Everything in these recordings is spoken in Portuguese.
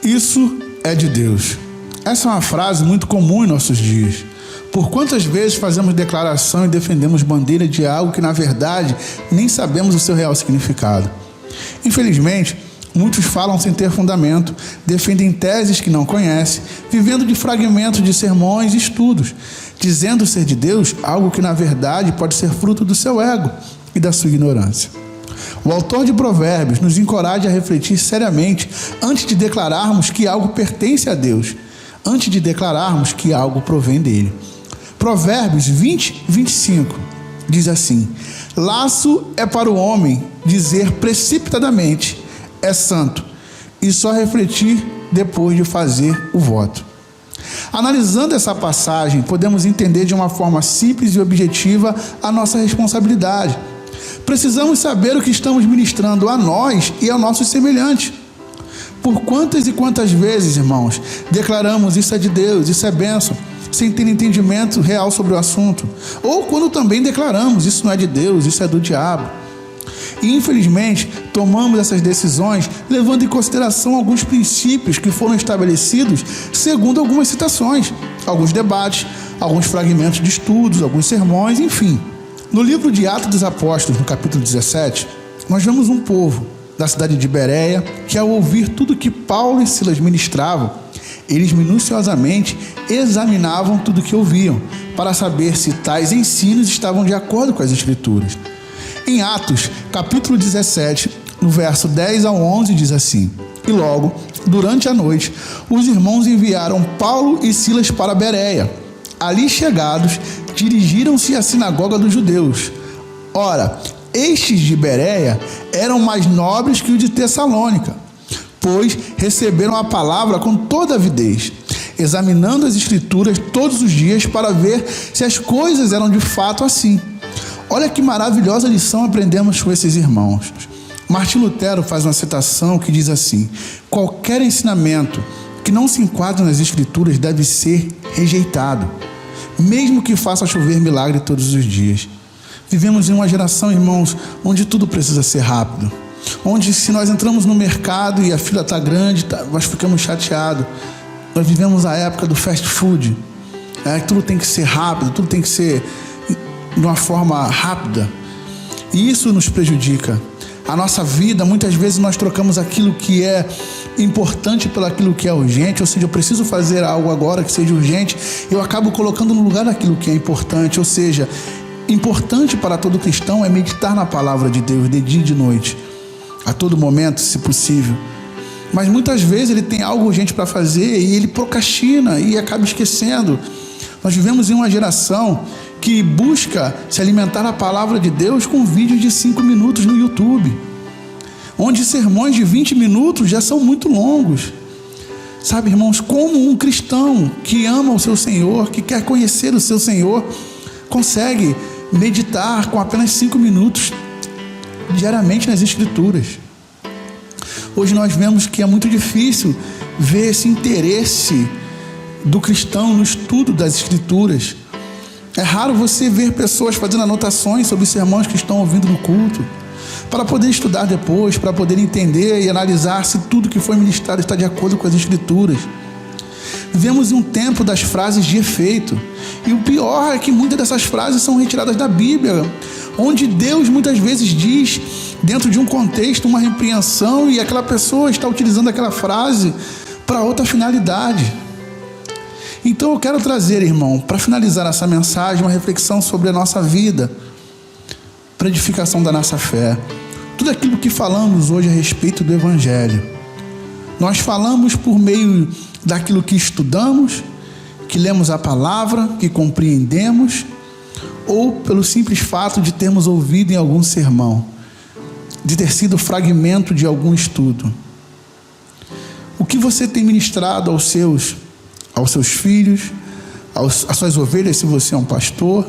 Isso é de Deus. Essa é uma frase muito comum em nossos dias. Por quantas vezes fazemos declaração e defendemos bandeira de algo que, na verdade, nem sabemos o seu real significado? Infelizmente, muitos falam sem ter fundamento, defendem teses que não conhecem, vivendo de fragmentos de sermões e estudos, dizendo ser de Deus algo que, na verdade, pode ser fruto do seu ego e da sua ignorância. O autor de Provérbios nos encoraja a refletir seriamente antes de declararmos que algo pertence a Deus, antes de declararmos que algo provém dele. Provérbios 20, 25 diz assim: laço é para o homem dizer precipitadamente, é santo, e só refletir depois de fazer o voto. Analisando essa passagem, podemos entender de uma forma simples e objetiva a nossa responsabilidade. Precisamos saber o que estamos ministrando a nós e aos nossos semelhantes. Por quantas e quantas vezes, irmãos, declaramos isso é de Deus, isso é bênção, sem ter entendimento real sobre o assunto? Ou quando também declaramos isso não é de Deus, isso é do diabo. E infelizmente tomamos essas decisões levando em consideração alguns princípios que foram estabelecidos segundo algumas citações, alguns debates, alguns fragmentos de estudos, alguns sermões, enfim. No livro de Atos dos Apóstolos, no capítulo 17, nós vemos um povo da cidade de Bereia que, ao ouvir tudo que Paulo e Silas ministravam, eles minuciosamente examinavam tudo que ouviam para saber se tais ensinos estavam de acordo com as Escrituras. Em Atos, capítulo 17, no verso 10 ao 11, diz assim: e logo, durante a noite, os irmãos enviaram Paulo e Silas para Bereia. Ali chegados, dirigiram-se à sinagoga dos judeus. Ora, estes de Bereia eram mais nobres que os de Tessalônica, pois receberam a palavra com toda avidez, examinando as Escrituras todos os dias para ver se as coisas eram de fato assim. Olha que maravilhosa lição aprendemos com esses irmãos. Martim Lutero faz uma citação que diz assim: qualquer ensinamento que não se enquadre nas Escrituras deve ser rejeitado, mesmo que faça chover milagre todos os dias. Vivemos em uma geração, irmãos, onde tudo precisa ser rápido, onde se nós entramos no mercado e a fila está grande, nós ficamos chateados. Nós vivemos a época do fast food, tudo tem que ser rápido, tudo tem que ser de uma forma rápida, e isso nos prejudica. A nossa vida, muitas vezes nós trocamos aquilo que é importante pelo aquilo que é urgente, ou seja, eu preciso fazer algo agora que seja urgente, eu acabo colocando no lugar daquilo que é importante. Ou seja, importante para todo cristão é meditar na palavra de Deus de dia e de noite, a todo momento, se possível. Mas muitas vezes ele tem algo urgente para fazer e ele procrastina e acaba esquecendo. Nós vivemos em uma geração que busca se alimentar da palavra de Deus com vídeos de 5 minutos no YouTube, onde sermões de 20 minutos já são muito longos. Sabe, irmãos, como um cristão que ama o seu Senhor, que quer conhecer o seu Senhor, consegue meditar com apenas 5 minutos diariamente nas Escrituras? Hoje nós vemos que é muito difícil ver esse interesse do cristão no estudo das Escrituras. É raro você ver pessoas fazendo anotações sobre os sermões que estão ouvindo no culto, para poder estudar depois, para poder entender e analisar se tudo que foi ministrado está de acordo com as Escrituras. Vivemos em um tempo das frases de efeito, e o pior é que muitas dessas frases são retiradas da Bíblia, onde Deus muitas vezes diz, dentro de um contexto, uma repreensão, e aquela pessoa está utilizando aquela frase para outra finalidade. Então eu quero trazer, irmão, para finalizar essa mensagem, uma reflexão sobre a nossa vida, para edificação da nossa fé. Tudo aquilo que falamos hoje a respeito do Evangelho, nós falamos por meio daquilo que estudamos, que lemos a palavra, que compreendemos, ou pelo simples fato de termos ouvido em algum sermão, de ter sido fragmento de algum estudo. O que você tem ministrado aos seus filhos, às suas ovelhas, se você é um pastor,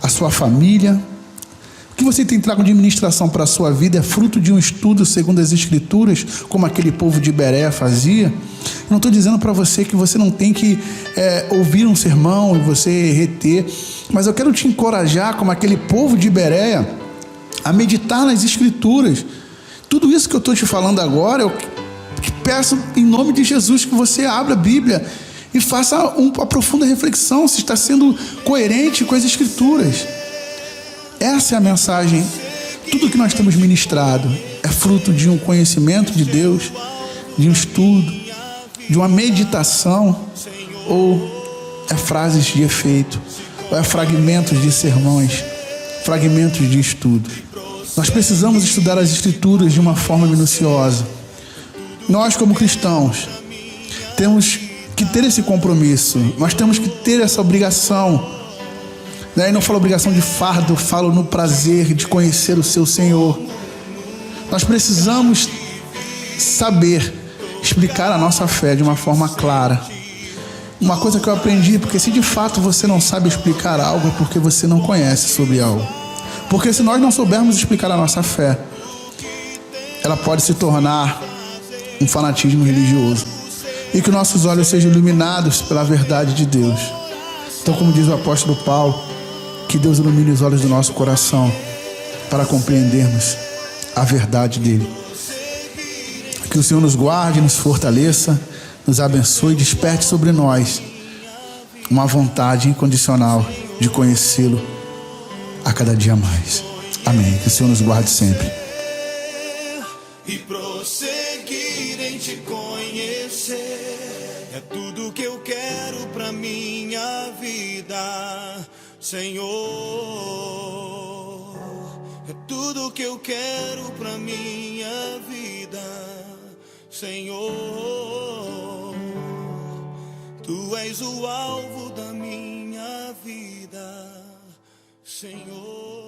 à sua família? O que você tem trago de ministração para a sua vida é fruto de um estudo segundo as Escrituras, como aquele povo de Bereia fazia? Eu não estou dizendo para você que você não tem que ouvir um sermão e você reter, mas eu quero te encorajar, como aquele povo de Bereia, a meditar nas Escrituras. Tudo isso que eu estou te falando agora é o que peço em nome de Jesus que você abra a Bíblia e faça uma profunda reflexão se está sendo coerente com as Escrituras. Essa é a mensagem. Tudo que nós temos ministrado é fruto de um conhecimento de Deus, de um estudo, de uma meditação, ou é frases de efeito, ou é fragmentos de sermões, fragmentos de estudo. Nós precisamos estudar as Escrituras de uma forma minuciosa. Nós, como cristãos, temos que ter esse compromisso, nós temos que ter essa obrigação. E não falo obrigação de fardo, falo no prazer de conhecer o seu Senhor. Nós precisamos saber explicar a nossa fé de uma forma clara. Uma coisa que eu aprendi, porque se de fato você não sabe explicar algo, é porque você não conhece sobre algo. Porque se nós não soubermos explicar a nossa fé, ela pode se tornar um fanatismo religioso. E que nossos olhos sejam iluminados pela verdade de Deus. Então, como diz o apóstolo Paulo, que Deus ilumine os olhos do nosso coração para compreendermos a verdade dele. Que o Senhor nos guarde, nos fortaleça, nos abençoe e desperte sobre nós uma vontade incondicional de conhecê-lo a cada dia mais. Amém. Que o Senhor nos guarde sempre. E prosseguir em te conhecer é tudo que eu quero pra minha vida, Senhor. É tudo que eu quero pra minha vida, Senhor. Tu és o alvo da minha vida, Senhor.